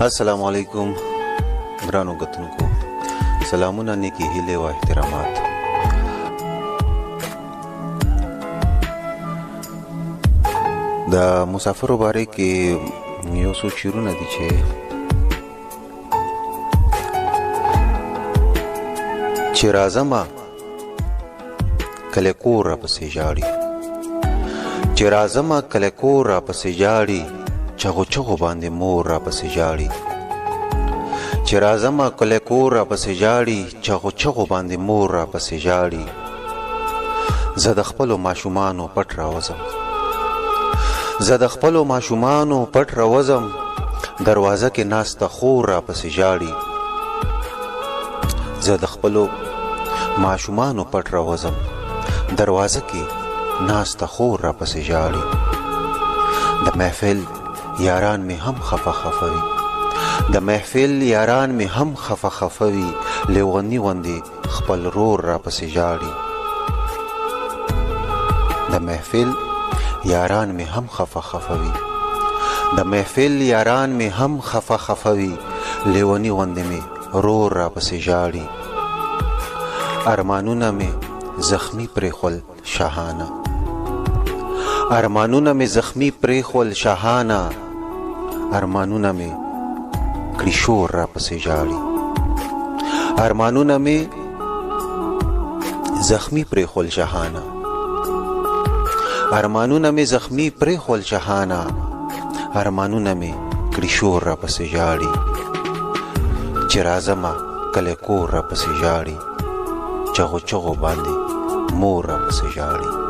السلام علیکم ګرانو کتونکو، سلامونه، نیکی هیله او احترامات. د مسافرو باره کې یو څو شعرونه دي چې راځمه کله کور راپسې ژاړي، چې راځمه کله کور راپسې ژاړي، چغو چغو باندې مور راپسې ژاړي، چې راځمه کله کور راپسې ژاړي، چغو چغو باندې مور راپسې ژاړي. زه د خپلو ماشومانو پټ راوځم، زه د خپلو ماشومانو پټ راوځم، دروازه کې ناسته خور راپسې ژاړي. زه د خپلو ماشومانو پټ راوځم، دروازه کې ناسته خور راپسې ژاړي. د محفل یاران می هم خفه خفوي، د محفل یاران می هم خفه خفوي، لیونی غوندې خپل رور راپسې ژاړي. د محفل یاران می هم خفه خفوي، د محفل یاران می هم خفه خفوي، لیونی غوندې می رور راپسې ژاړي. ارمانونه می زخمی پرېښول شاهانه، ارمانونه می زخمی پرېښول شاهانه، ارمانونه می کړي شور راپسې ژاړي. ارمانونه می زخمی پرېښول شاهانه، ارمانونه می زخمی پرېښول شاهانه، ارمانونه می کړي شور راپسې ژاړي. چې راځمه کله کور راپسې ژاړي، چغو چغو باندې مور راپسې ژاړي.